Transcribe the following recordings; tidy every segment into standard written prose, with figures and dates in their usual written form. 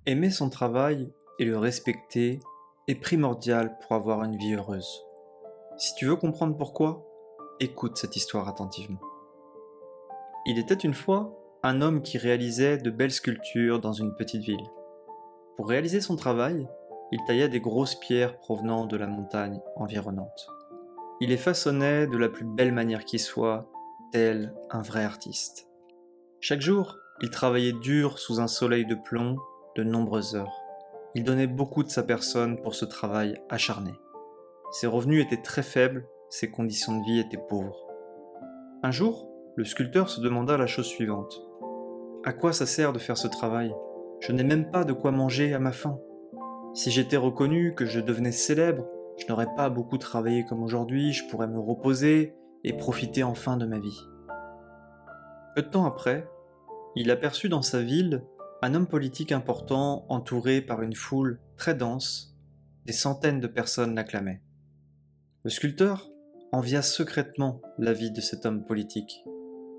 Aimer son travail et le respecter est primordial pour avoir une vie heureuse. Si tu veux comprendre pourquoi, écoute cette histoire attentivement. Il était une fois un homme qui réalisait de belles sculptures dans une petite ville. Pour réaliser son travail, il taillait des grosses pierres provenant de la montagne environnante. Il les façonnait de la plus belle manière qui soit, tel un vrai artiste. Chaque jour, il travaillait dur sous un soleil de plomb de nombreuses heures. Il donnait beaucoup de sa personne pour ce travail acharné. Ses revenus étaient très faibles, ses conditions de vie étaient pauvres. Un jour, le sculpteur se demanda la chose suivante. À quoi ça sert de faire ce travail? Je n'ai même pas de quoi manger à ma faim. Si j'étais reconnu, que je devenais célèbre, je n'aurais pas beaucoup travaillé comme aujourd'hui, je pourrais me reposer et profiter enfin de ma vie. Peu de temps après, il aperçut dans sa ville un homme politique important entouré par une foule très dense. Des centaines de personnes l'acclamaient. Le sculpteur envia secrètement la vie de cet homme politique.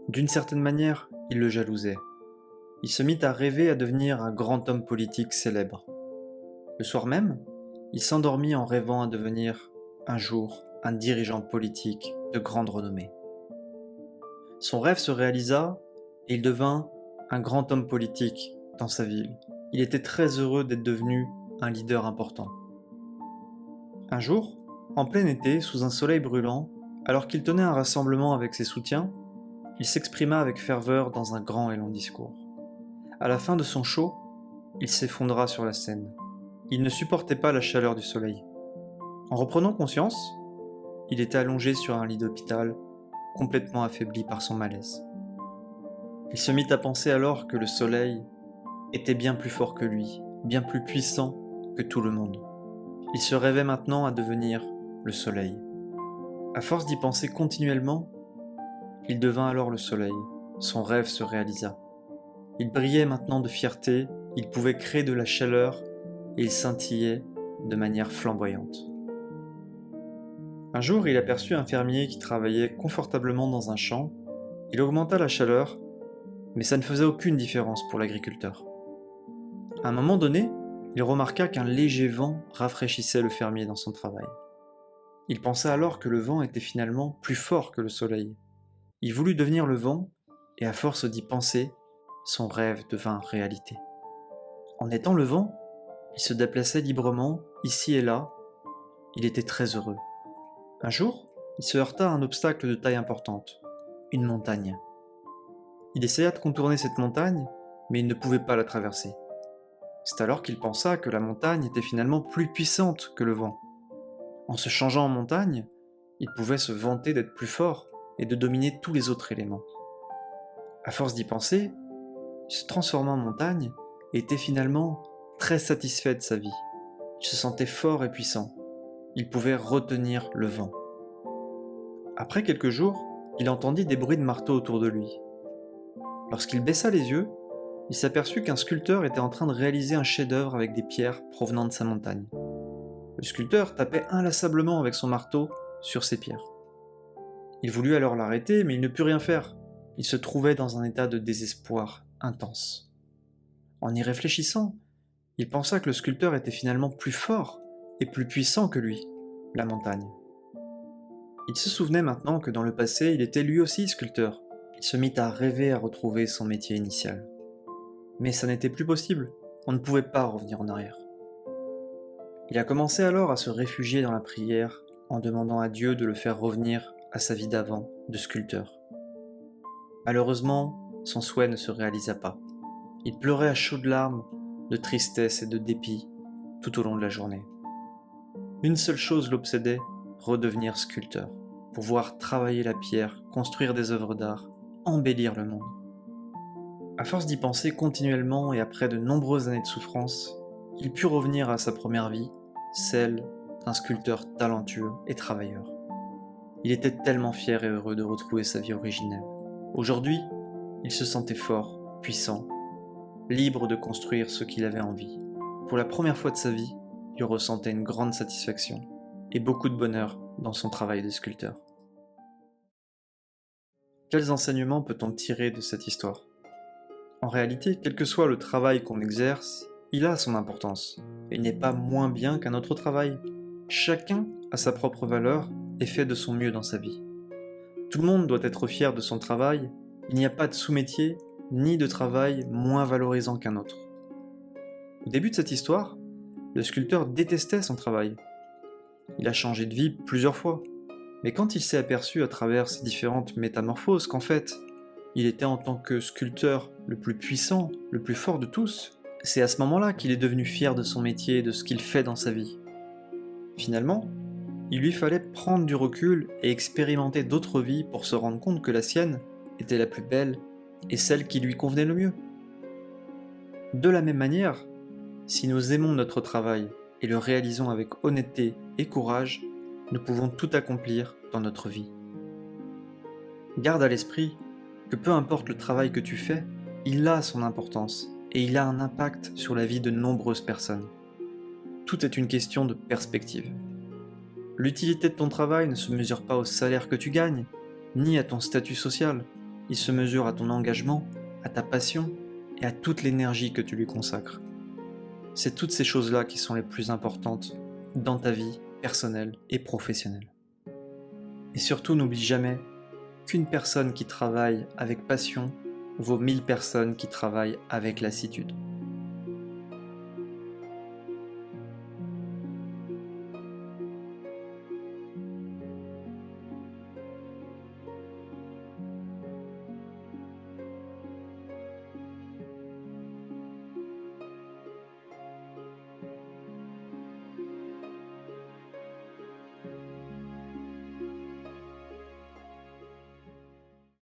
D'une certaine manière, il le jalousait. Il se mit à rêver à devenir un grand homme politique célèbre. Le soir même, il s'endormit en rêvant à devenir, un jour, un dirigeant politique de grande renommée. Son rêve se réalisa et il devint un grand homme politique dans sa ville. Il était très heureux d'être devenu un leader important. Un jour, en plein été, sous un soleil brûlant, alors qu'il tenait un rassemblement avec ses soutiens, il s'exprima avec ferveur dans un grand et long discours. À la fin de son show, il s'effondra sur la scène. Il ne supportait pas la chaleur du soleil. En reprenant conscience, il était allongé sur un lit d'hôpital, complètement affaibli par son malaise. Il se mit à penser alors que le soleil était bien plus fort que lui, bien plus puissant que tout le monde. Il se rêvait maintenant à devenir le soleil. À force d'y penser continuellement, il devint alors le soleil. Son rêve se réalisa. Il brillait maintenant de fierté, il pouvait créer de la chaleur et il scintillait de manière flamboyante. Un jour, il aperçut un fermier qui travaillait confortablement dans un champ. Il augmenta la chaleur, mais ça ne faisait aucune différence pour l'agriculteur. À un moment donné, il remarqua qu'un léger vent rafraîchissait le fermier dans son travail. Il pensa alors que le vent était finalement plus fort que le soleil. Il voulut devenir le vent, et à force d'y penser, son rêve devint réalité. En étant le vent, il se déplaçait librement, ici et là. Il était très heureux. Un jour, il se heurta à un obstacle de taille importante, une montagne. Il essaya de contourner cette montagne, mais il ne pouvait pas la traverser. C'est alors qu'il pensa que la montagne était finalement plus puissante que le vent. En se changeant en montagne, il pouvait se vanter d'être plus fort et de dominer tous les autres éléments. À force d'y penser, il se transforma en montagne et était finalement très satisfait de sa vie. Il se sentait fort et puissant. Il pouvait retenir le vent. Après quelques jours, il entendit des bruits de marteau autour de lui. Lorsqu'il baissa les yeux, il s'aperçut qu'un sculpteur était en train de réaliser un chef-d'œuvre avec des pierres provenant de sa montagne. Le sculpteur tapait inlassablement avec son marteau sur ces pierres. Il voulut alors l'arrêter, mais il ne put rien faire. Il se trouvait dans un état de désespoir intense. En y réfléchissant, il pensa que le sculpteur était finalement plus fort et plus puissant que lui, la montagne. Il se souvenait maintenant que dans le passé, il était lui aussi sculpteur. Il se mit à rêver à retrouver son métier initial. Mais ça n'était plus possible, on ne pouvait pas revenir en arrière. Il a commencé alors à se réfugier dans la prière en demandant à Dieu de le faire revenir à sa vie d'avant, de sculpteur. Malheureusement, son souhait ne se réalisa pas. Il pleurait à chaudes larmes, de tristesse et de dépit, tout au long de la journée. Une seule chose l'obsédait, redevenir sculpteur, pouvoir travailler la pierre, construire des œuvres d'art, embellir le monde. À force d'y penser continuellement et après de nombreuses années de souffrance, il put revenir à sa première vie, celle d'un sculpteur talentueux et travailleur. Il était tellement fier et heureux de retrouver sa vie originelle. Aujourd'hui, il se sentait fort, puissant, libre de construire ce qu'il avait envie. Pour la première fois de sa vie, il ressentait une grande satisfaction et beaucoup de bonheur dans son travail de sculpteur. Quels enseignements peut-on tirer de cette histoire? En réalité, quel que soit le travail qu'on exerce, il a son importance. Il n'est pas moins bien qu'un autre travail. Chacun a sa propre valeur et fait de son mieux dans sa vie. Tout le monde doit être fier de son travail. Il n'y a pas de sous-métier ni de travail moins valorisant qu'un autre. Au début de cette histoire, le sculpteur détestait son travail. Il a changé de vie plusieurs fois. Mais quand il s'est aperçu à travers ses différentes métamorphoses qu'en fait, il était en tant que sculpteur le plus puissant, le plus fort de tous, c'est à ce moment-là qu'il est devenu fier de son métier et de ce qu'il fait dans sa vie. Finalement, il lui fallait prendre du recul et expérimenter d'autres vies pour se rendre compte que la sienne était la plus belle et celle qui lui convenait le mieux. De la même manière, si nous aimons notre travail et le réalisons avec honnêteté et courage, nous pouvons tout accomplir dans notre vie. Garde à l'esprit que peu importe le travail que tu fais, il a son importance et il a un impact sur la vie de nombreuses personnes. Tout est une question de perspective. L'utilité de ton travail ne se mesure pas au salaire que tu gagnes, ni à ton statut social. Il se mesure à ton engagement, à ta passion et à toute l'énergie que tu lui consacres. C'est toutes ces choses-là qui sont les plus importantes dans ta vie personnelle et professionnelle. Et surtout, n'oublie jamais qu'une personne qui travaille avec passion vaut 1000 personnes qui travaillent avec lassitude.